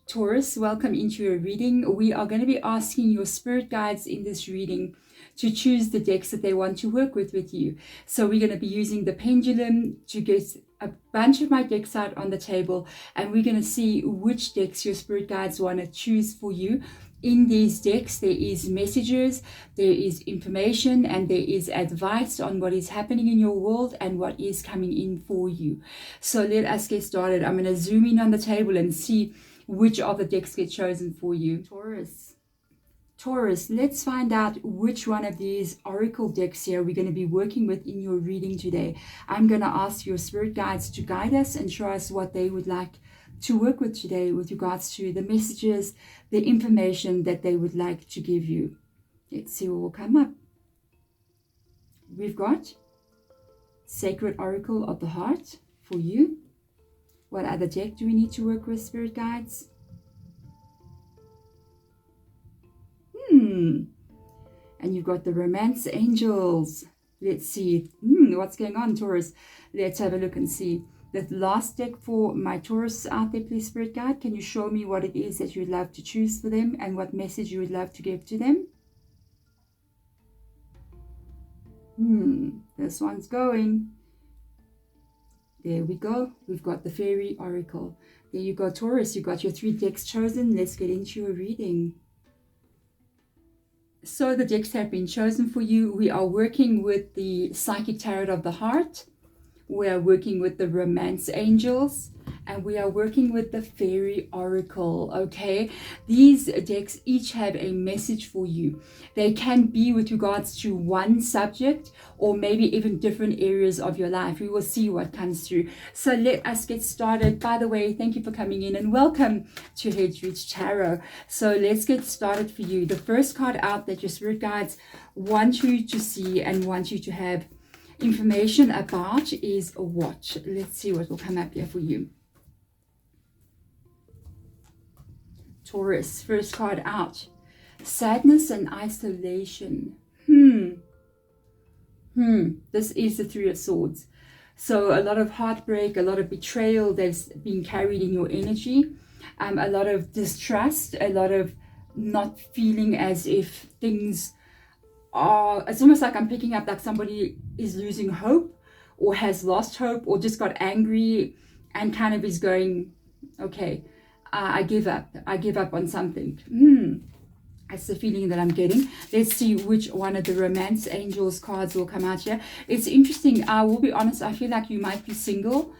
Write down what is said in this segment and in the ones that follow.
Taurus, welcome into your reading. We are going to be asking your spirit guides in this reading to choose the decks that they want to work with you. So we're going to be using the pendulum to get a bunch of my decks out on the table, and we're going to see which decks your spirit guides want to choose for you. In these decks, there is messages, there is information, and there is advice on what is happening in your world and what is coming in for you. So let us get started. I'm going to zoom in on the table and see which of the decks get chosen for you. Taurus, let's find out which one of these oracle decks here we're going to be working with in your reading today. I'm going to ask your spirit guides to guide us and show us what they would like to work with today with regards to the messages, the information that they would like to give you. Let's see what will come up. We've got Sacred Oracle of the Heart for you. What other deck do we need to work with, spirit guides? And you've got the Romance Angels. Let's see. What's going on, Taurus? Let's have a look and see. The last deck for my Taurus out there, please, spirit guide. Can you show me what it is that you'd love to choose for them and what message you would love to give to them? This one's going. There we go. We've got the Fairy Oracle. There you go, Taurus. You got your 3 decks chosen. Let's get into your reading. So the decks have been chosen for you. We are working with the Psychic Tarot of the Heart. We are working with the Romance Angels, and we are working with the Fairy Oracle, okay? These decks each have a message for you. They can be with regards to one subject or maybe even different areas of your life. We will see what comes through. So let us get started. By the way, thank you for coming in and welcome to Hedgeridge Tarot. So let's get started for you. The first card out that your spirit guides want you to see and want you to have information about is a watch. Let's see what will come up here for you. Taurus, first card out. Sadness and isolation. This is the 3 of Swords. So a lot of heartbreak, a lot of betrayal that's being carried in your energy. A lot of distrust, a lot of not feeling as if things are, it's almost like I'm picking up like somebody is losing hope or has lost hope or just got angry and kind of is going, okay, I give up on something. That's the feeling that I'm getting. Let's see which one of the Romance Angels cards will come out here. It's interesting. I will be honest, I feel like you might be single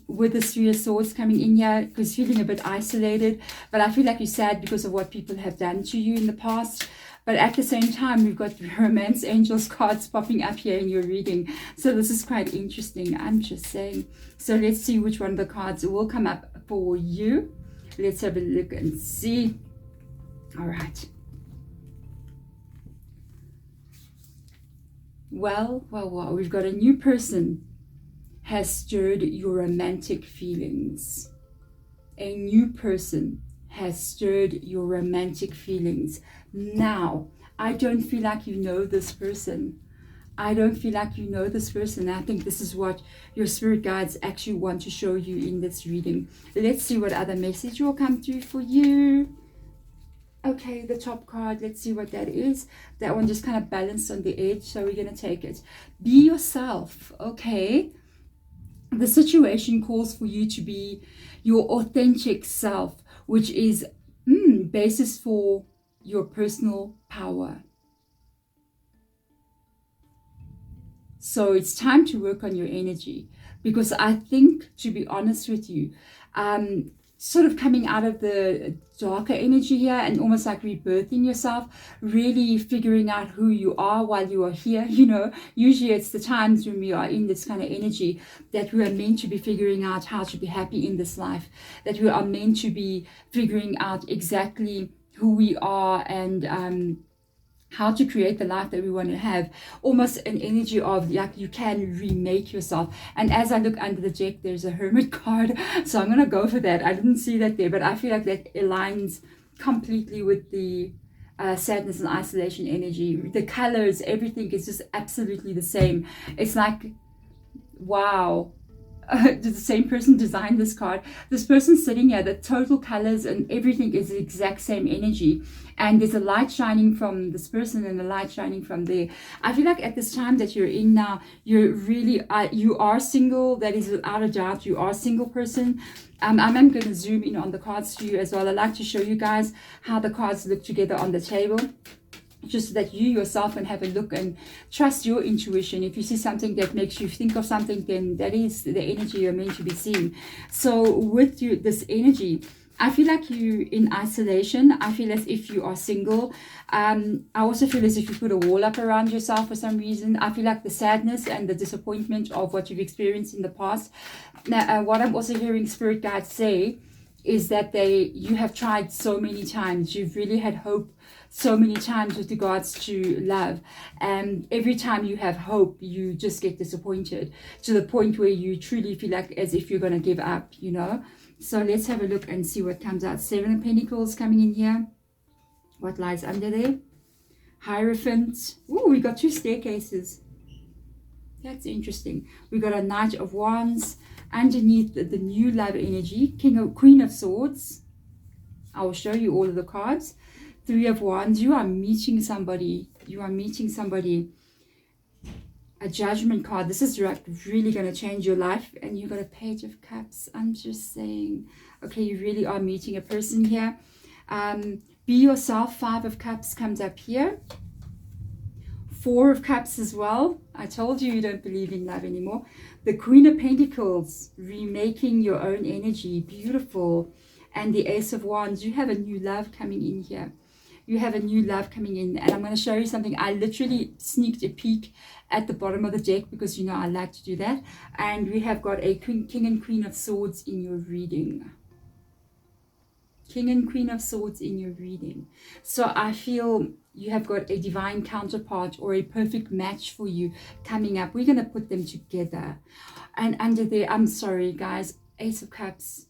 with the 3 of Swords coming in here, because feeling a bit isolated, but I feel like you're sad because of what people have done to you in the past. But at the same time, we've got the Romance Angels cards popping up here in your reading. So this is quite interesting, I'm just saying. So let's see which one of the cards will come up for you. Let's have a look and see. All right. Well, we've got a new person has stirred your romantic feelings. A new person has stirred your romantic feelings. Now, I don't feel like you know this person. I don't feel like you know this person. I think this is what your spirit guides actually want to show you in this reading. Let's see what other message will come through for you. Okay, the top card, let's see what that is. That one just kind of balanced on the edge, so we're going to take it. Be yourself, okay? The situation calls for you to be your authentic self, which is basis for your personal power. So it's time to work on your energy, because I think, to be honest with you, sort of coming out of the darker energy here and almost like rebirthing yourself, really figuring out who you are while you are here. You know, usually it's the times when we are in this kind of energy that we are meant to be figuring out how to be happy in this life, that we are meant to be figuring out exactly who we are and how to create the life that we want to have. Almost an energy of like you can remake yourself. And as I look under the deck, there's a Hermit card, so I'm going to go for that. I didn't see that there, but I feel like that aligns completely with the sadness and isolation energy. The colors, everything is just absolutely the same. It's like, wow, the same person designed this card. This person sitting here, the total colors and everything is the exact same energy, and there's a light shining from this person and a light shining from there. I feel like at this time that you're in now, you're really you are single. That is without a doubt, you are a single person. I'm going to zoom in on the cards to you as well. I like to show you guys how the cards look together on the table, just so that you yourself can have a look and trust your intuition. If you see something that makes you think of something, then that is the energy you're meant to be seeing. So with you, this energy, I feel like you in isolation. I feel as if you are single. I also feel as if you put a wall up around yourself for some reason. I feel like the sadness and the disappointment of what you've experienced in the past. Now, what I'm also hearing spirit guides say is that you have tried so many times. You've really had hope so many times with regards to love, and every time you have hope, you just get disappointed to the point where you truly feel like as if you're going to give up, you know. So let's have a look and see what comes out. 7 of Pentacles coming in here. What lies under there? Hierophant. Oh, we got 2 staircases. That's interesting. We got a Knight of Wands. Underneath the new love energy, Queen of Swords. I will show you all of the cards. 3 of Wands. You are meeting somebody. You are meeting somebody. A Judgment card. This is really going to change your life. And you got a Page of Cups. I'm just saying. Okay, you really are meeting a person here. Be yourself. 5 of Cups comes up here. 4 of Cups as well. I told you don't believe in love anymore. The Queen of Pentacles, remaking your own energy. Beautiful. And the Ace of Wands. You have a new love coming in here. You have a new love coming in. And I'm going to show you something. I literally sneaked a peek at the bottom of the deck because, you know, I like to do that. And we have got a King and Queen of Swords in your reading. King and Queen of Swords in your reading. So I feel you have got a divine counterpart or a perfect match for you coming up. We're going to put them together. And under there, I'm sorry, guys, Ace of Cups.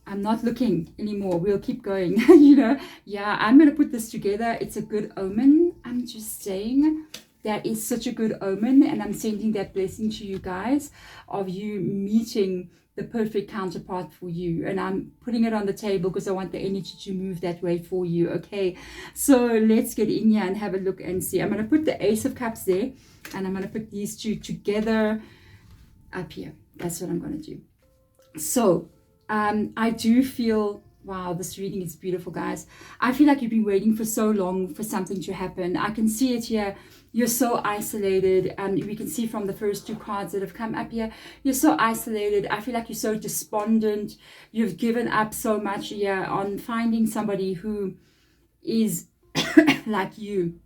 I'm not looking anymore. We'll keep going. You know, yeah, I'm going to put this together. It's a good omen. I'm just saying that is such a good omen. And I'm sending that blessing to you guys of you meeting the perfect counterpart for you. And I'm putting it on the table because I want the energy to move that way for you. Okay, so let's get in here and have a look and see. I'm going to put the Ace of Cups there. And I'm going to put these two together up here. That's what I'm going to do. So I do feel, wow, this reading is beautiful, guys. I feel like you've been waiting for so long for something to happen. I can see it here. You're so isolated. We can see from the first 2 cards that have come up here. You're so isolated. I feel like you're so despondent. You've given up so much here on finding somebody who is like you.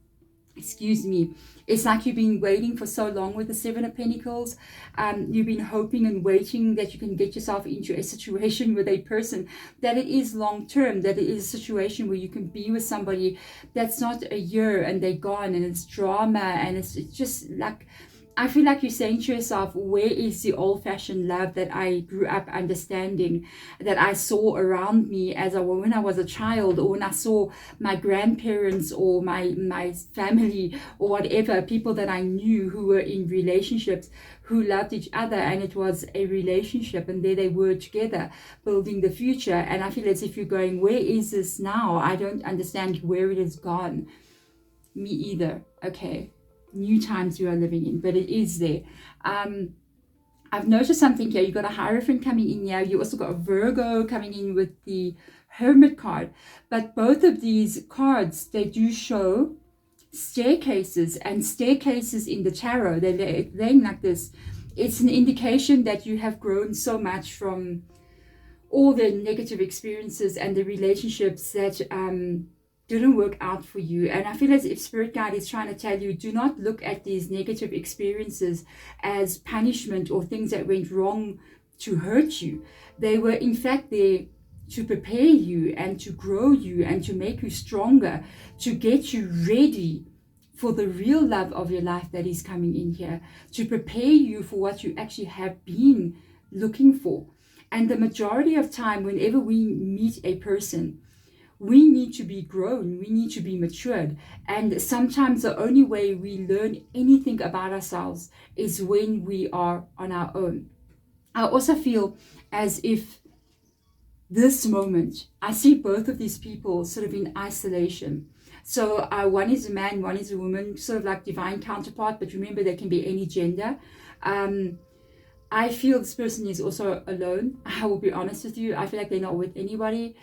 Excuse me. It's like you've been waiting for so long with the 7 of Pentacles. You've been hoping and waiting that you can get yourself into a situation with a person, that it is long term, that it is a situation where you can be with somebody that's not a year and they're gone, and it's drama, and it's just like, I feel like you're saying to yourself, where is the old-fashioned love that I grew up understanding, that I saw around me when I was a child, or when I saw my grandparents or my family or whatever, people that I knew who were in relationships, who loved each other, and it was a relationship, and there they were together building the future. And I feel as if you're going, where is this now? I don't understand where it has gone. Me either. Okay. New times we are living in, but it is there. I've noticed something here. You got a Hierophant coming in here. You also got a Virgo coming in with the Hermit card. But both of these cards, they do show staircases, and staircases in the tarot, they're laying like this. It's an indication that you have grown so much from all the negative experiences and the relationships that didn't work out for you. And I feel as if Spirit Guide is trying to tell you, do not look at these negative experiences as punishment or things that went wrong to hurt you. They were in fact there to prepare you and to grow you and to make you stronger, to get you ready for the real love of your life that is coming in here, to prepare you for what you actually have been looking for. And the majority of time, whenever we meet a person, we need to be grown, we need to be matured. And sometimes the only way we learn anything about ourselves is when we are on our own. I also feel as if this moment, I see both of these people sort of in isolation. So one is a man, one is a woman, sort of like divine counterpart, but remember, they can be any gender. I feel this person is also alone. I will be honest with you. I feel like they're not with anybody.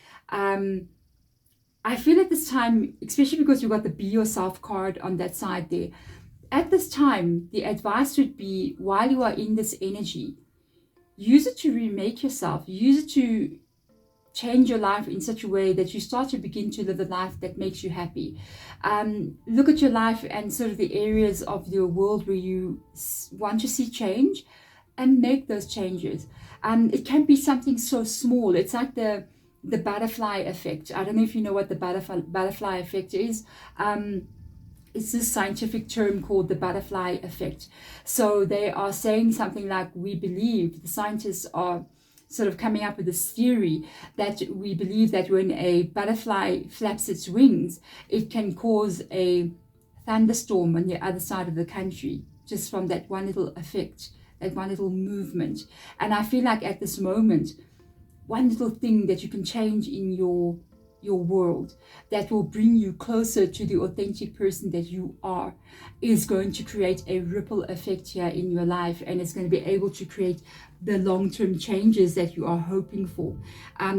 I feel at this time, especially because you've got the Be Yourself card on that side there, at this time, the advice would be, while you are in this energy, use it to remake yourself, use it to change your life in such a way that you start to begin to live a life that makes you happy. Look at your life and sort of the areas of your world where you want to see change, and make those changes. It can be something so small. It's like the butterfly effect. I don't know if you know what the butterfly effect is. It's this scientific term called the butterfly effect. So they are saying something like, we believe, the scientists are sort of coming up with this theory that we believe that when a butterfly flaps its wings, it can cause a thunderstorm on the other side of the country, just from that one little effect, that one little movement. And I feel like at this moment, one little thing that you can change in your world that will bring you closer to the authentic person that you are is going to create a ripple effect here in your life, and it's going to be able to create the long-term changes that you are hoping for.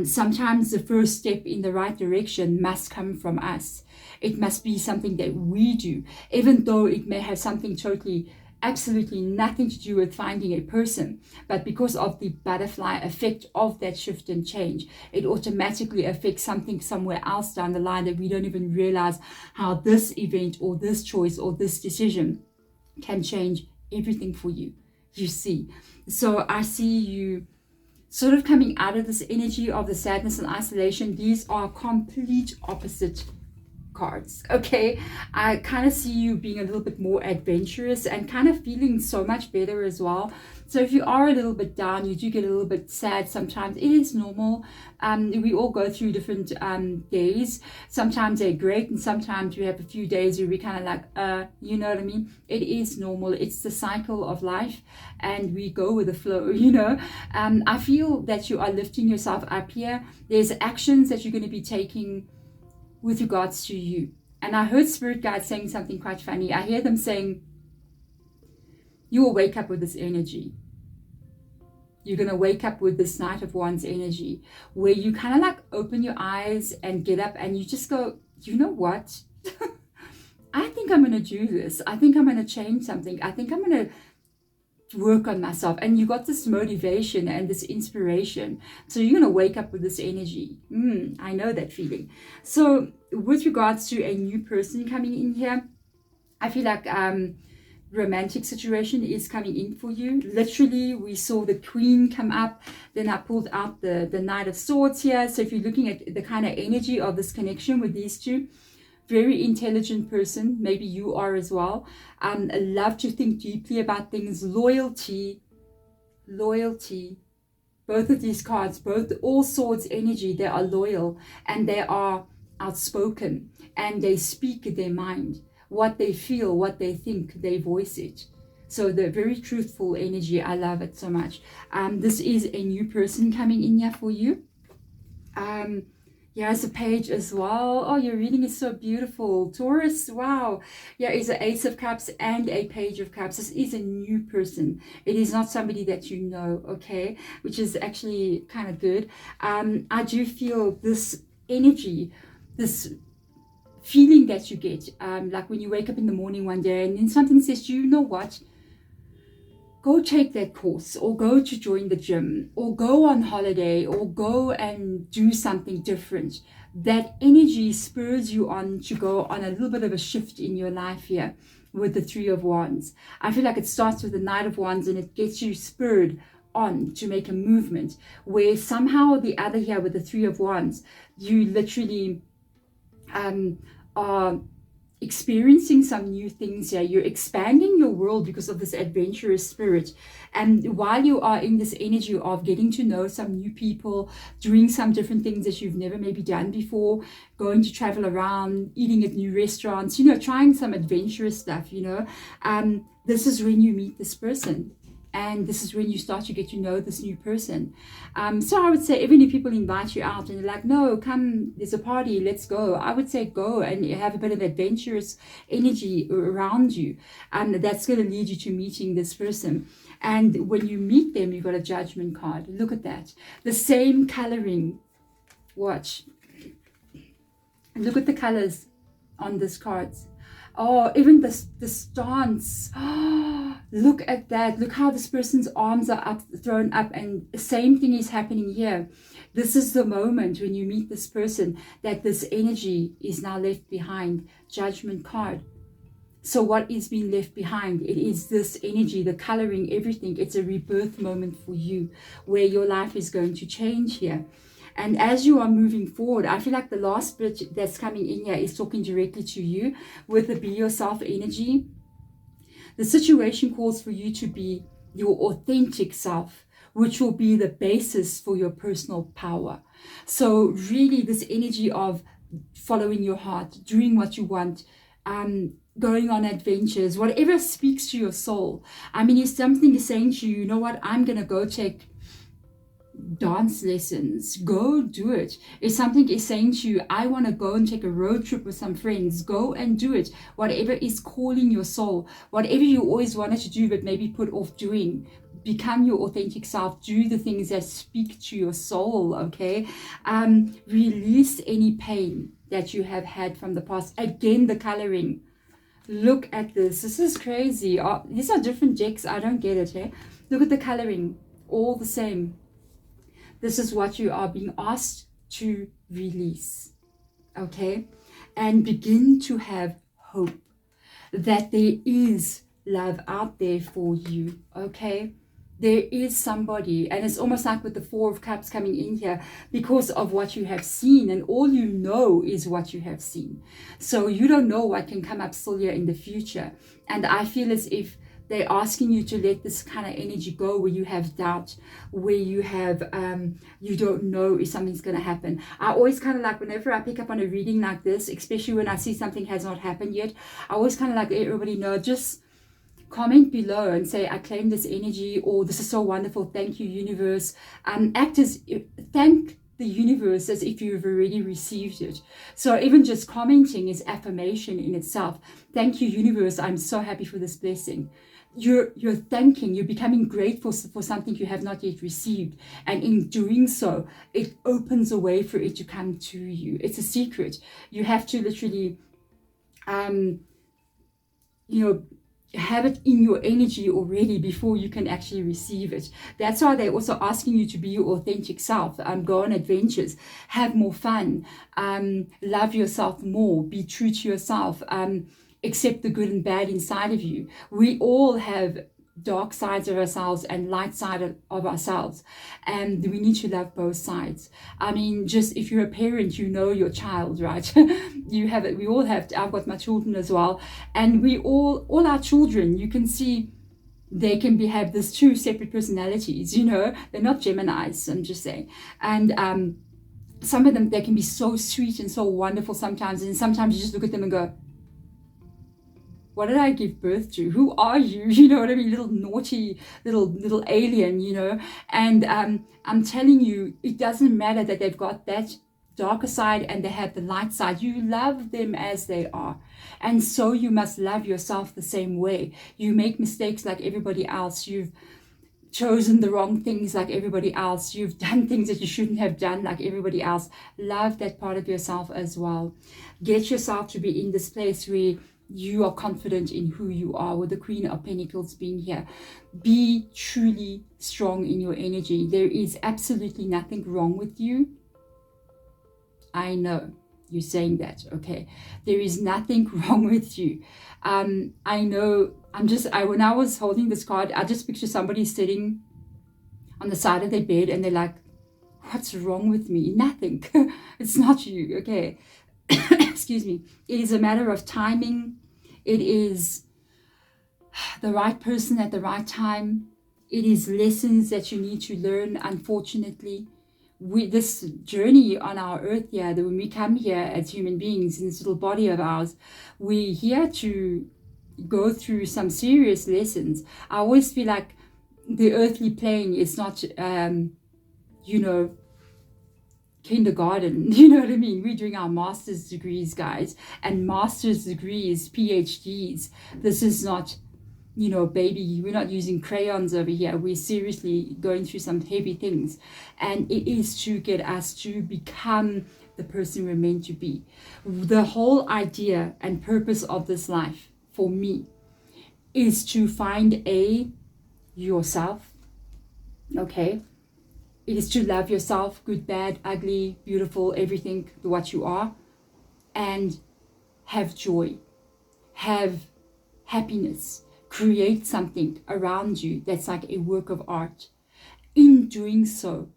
Sometimes the first step in the right direction must come from us. It must be something that we do, even though it may have something totally absolutely nothing to do with finding a person, but because of the butterfly effect of that shift and change, it automatically affects something somewhere else down the line that we don't even realize how this event or this choice or this decision can change everything for you, you see. So I see you sort of coming out of this energy of the sadness and isolation. These are complete opposite cards, okay? I kind of see you being a little bit more adventurous and kind of feeling so much better as well. So if you are a little bit down, you do get a little bit sad sometimes. It is normal. We all go through different days. Sometimes they're great, and sometimes we have a few days where we kind of like, you know what I mean? It is normal. It's the cycle of life, and we go with the flow, you know? I feel that you are lifting yourself up here. There's actions that you're going to be taking with regards to you. And I heard spirit guides saying something quite funny. I hear them saying, you will wake up with this energy. You're going to wake up with this Knight of Wands energy, where you kind of like open your eyes and get up and you just go, you know what? I think I'm going to do this. I think I'm going to change something. I think I'm going to work on myself. And you got this motivation and this inspiration. So you're going to wake up with this energy. I know that feeling. So with regards to a new person coming in here, I feel like romantic situation is coming in for you. Literally, we saw the Queen come up. Then I pulled out the Knight of Swords here. So if you're looking at the kind of energy of this connection with these two, very intelligent person, maybe you are as well. Love to think deeply about things. Loyalty. Both of these cards, all swords energy, they are loyal and they are outspoken and they speak their mind. What they feel, what they think, they voice it. So the very truthful energy, I love it so much. This is a new person coming in here for you. Here's a page as well. Oh, your reading is so beautiful. Taurus, wow. Yeah, it's an Ace of Cups and a Page of Cups. This is a new person. It is not somebody that you know, okay? Which is actually kind of good. I do feel this energy, this feeling that you get, like when you wake up in the morning one day and then something says, you know what? Go take that course, or go to join the gym, or go on holiday, or go and do something different. That energy spurs you on to go on a little bit of a shift in your life here with the Three of Wands. I feel like it starts with the Knight of Wands and it gets you spurred on to make a movement, where somehow or the other here with the Three of Wands, you literally are experiencing some new things here. You're expanding your world because of this adventurous spirit. And while you are in this energy of getting to know some new people, doing some different things that you've never maybe done before, going to travel around, eating at new restaurants, you know, trying some adventurous stuff, you know, this is when you meet this person. And this is when you start to get to know this new person. So I would say, even if people invite you out and they're like, no, come, there's a party, let's go. I would say go and have a bit of adventurous energy around you. That's going to lead you to meeting this person. And when you meet them, you've got a judgment card. Look at that. The same coloring. Watch. Look at the colors on this card. Oh, even the stance. Oh, look at that. Look how this person's arms are up, thrown up, and the same thing is happening here. This is the moment when you meet this person that this energy is now left behind. Judgment card. So what is being left behind? It is this energy, the coloring, everything. It's a rebirth moment for you where your life is going to change here. And as you are moving forward, I feel like the last bit that's coming in here is talking directly to you with the be yourself energy. The situation calls for you to be your authentic self, which will be the basis for your personal power. So really this energy of following your heart, doing what you want, going on adventures, whatever speaks to your soul. I mean, if something is saying to you, you know what, I'm going to go take dance lessons, go do it. If something is saying to you, I want to go and take a road trip with some friends, go and do it. Whatever is calling your soul, whatever you always wanted to do but maybe put off doing, become your authentic self. Do the things that speak to your soul. Okay, release any pain that you have had from the past. Again, the coloring. Look at this. This is crazy. These are different decks. I don't get it. Eh? Look at the coloring, all the same. This is what you are being asked to release, okay? And begin to have hope that there is love out there for you, okay? There is somebody, and it's almost like with the Four of Cups coming in here because of what you have seen, and all you know is what you have seen. So you don't know what can come up still here in the future. And I feel as if they're asking you to let this kind of energy go where you have doubt, where you have, you don't know if something's going to happen. I always kind of like, whenever I pick up on a reading like this, especially when I see something has not happened yet, I always kind of like let everybody know, just comment below and say, I claim this energy, or this is so wonderful, thank you, universe. Act as, thank the universe as if you've already received it. So even just commenting is affirmation in itself. Thank you, universe, I'm so happy for this blessing. You're thanking, you're becoming grateful for something you have not yet received. And in doing so, it opens a way for it to come to you. It's a secret. You have to literally, have it in your energy already before you can actually receive it. That's why they're also asking you to be your authentic self. Go on adventures, have more fun, love yourself more, be true to yourself, accept the good and bad inside of you. We all have dark sides of ourselves and light side of ourselves, and we need to love both sides. I mean, just if you're a parent, you know your child, right? You have it. We all have. I've got my children as well, and we all our children, you can see they can have this two separate personalities. You know, they're not Geminis, I'm just saying. And some of them, they can be so sweet and so wonderful sometimes, and sometimes you just look at them and go, what did I give birth to? Who are you? You know what I mean? Little naughty, little alien, you know. And I'm telling you, it doesn't matter that they've got that darker side and they have the light side. You love them as they are. And so you must love yourself the same way. You make mistakes like everybody else. You've chosen the wrong things like everybody else. You've done things that you shouldn't have done like everybody else. Love that part of yourself as well. Get yourself to be in this place where you are confident in who you are, with the Queen of Pentacles being here. Be truly strong in your energy. There is absolutely nothing wrong with you. I know you're saying that, okay? There is nothing wrong with you. I know, when I was holding this card, I just picture somebody sitting on the side of their bed and they're like, what's wrong with me? Nothing. It's not you, okay? excuse me, it is a matter of timing. It is the right person at the right time. It is lessons that you need to learn, unfortunately. This journey on our earth here, that when we come here as human beings in this little body of ours, we're here to go through some serious lessons. I always feel like the earthly plane is not, you know, kindergarten. You know what I mean? We're doing our master's degrees, guys, and master's degrees, PhDs. This is not, you know, baby, we're not using crayons over here. We're seriously going through some heavy things, and it is to get us to become the person we're meant to be. The whole idea and purpose of this life for me is to find yourself. Okay, it is to love yourself, good, bad, ugly, beautiful, everything, what you are, and have joy, have happiness. Create something around you that's like a work of art. In doing so,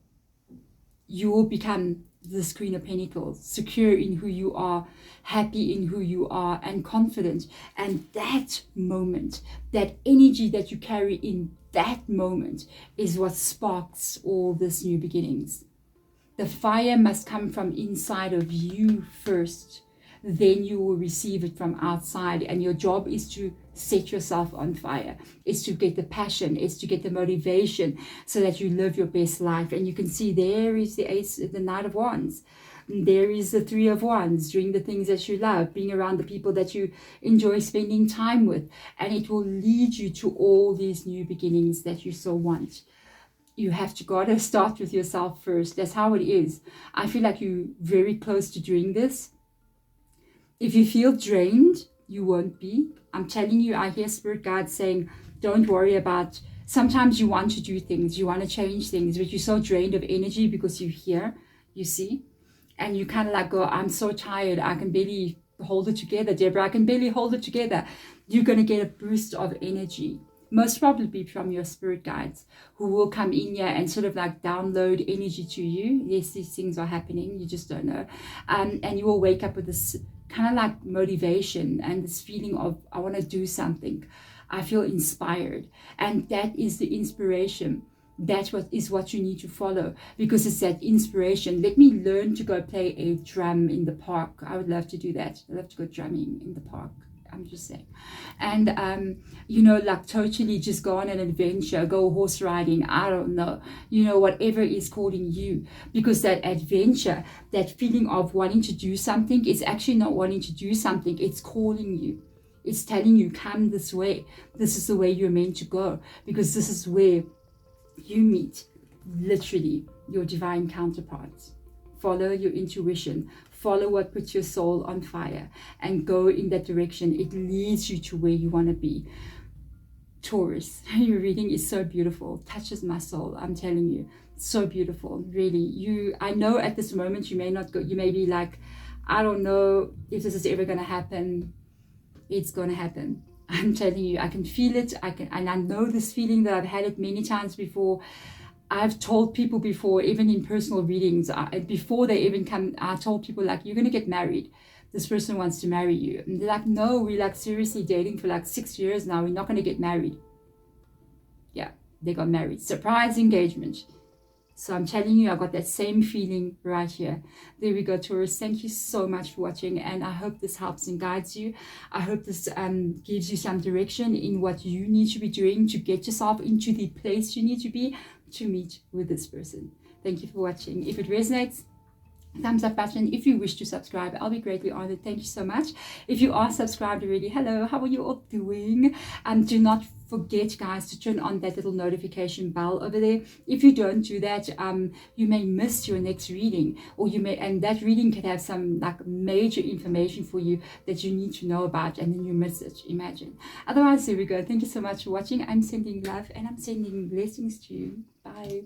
you will become this Queen of Pentacles, secure in who you are, happy in who you are, and confident. And that moment, that energy that you carry in that moment is what sparks all this new beginnings. The fire must come from inside of you first. Then you will receive it from outside, and your job is to set yourself on fire. It's to get the passion, it's to get the motivation so that you live your best life. And you can see there is the Knight of Wands. There is the Three of Wands, doing the things that you love, being around the people that you enjoy spending time with, and it will lead you to all these new beginnings that you so want. You have to gotta start with yourself first. That's how it is. I feel like you're very close to doing this. If you feel drained, you won't be. I'm telling you, I hear Spirit Guides saying, don't worry about, sometimes you want to do things, you want to change things, but you're so drained of energy because you're here, you see, and you kind of like go, I'm so tired, I can barely hold it together, Deborah, I can barely hold it together. You're going to get a boost of energy, most probably from your Spirit Guides, who will come in here and sort of like download energy to you. Yes, these things are happening, you just don't know. And you will wake up with this kind of like motivation and this feeling of, I want to do something. I feel inspired. And that is the inspiration. That's what you need to follow, because it's that inspiration. Let me learn to go play a drum in the park. I would love to do that. I'd love to go drumming in the park. I'm just saying. And, you know, like totally just go on an adventure, go horse riding, I don't know, you know, whatever is calling you. Because that adventure, that feeling of wanting to do something, is actually not wanting to do something, it's calling you. It's telling you, come this way. This is the way you're meant to go. Because this is where you meet, literally, your divine counterparts. Follow your intuition. Follow what puts your soul on fire and go in that direction. It leads you to where you want to be. Taurus, your reading is so beautiful. Touches my soul, I'm telling you. So beautiful, really. I know at this moment you may not go, you may be like, I don't know if this is ever going to happen. It's going to happen. I'm telling you, I can feel it. And I know this feeling that I've had it many times before. I've told people before, even in personal readings, before they even come, I told people like, you're going to get married. This person wants to marry you. And they're like, no, we're like seriously dating for like 6 years now. We're not going to get married. Yeah, they got married. Surprise engagement. So I'm telling you, I got that same feeling right here. There we go, Taurus. Thank you so much for watching. And I hope this helps and guides you. I hope this gives you some direction in what you need to be doing to get yourself into the place you need to be to meet with this person. Thank you for watching. If it resonates, thumbs up button. If you wish to subscribe, I'll be greatly honored. Thank you so much. If you are subscribed already, hello, how are you all doing? Do not forget, guys, to turn on that little notification bell over there. If you don't do that, you may miss your next reading, or you may, and that reading can have some like major information for you that you need to know about, and then you miss it. Imagine. Otherwise, there we go. Thank you so much for watching. I'm sending love and I'm sending blessings to you. Bye.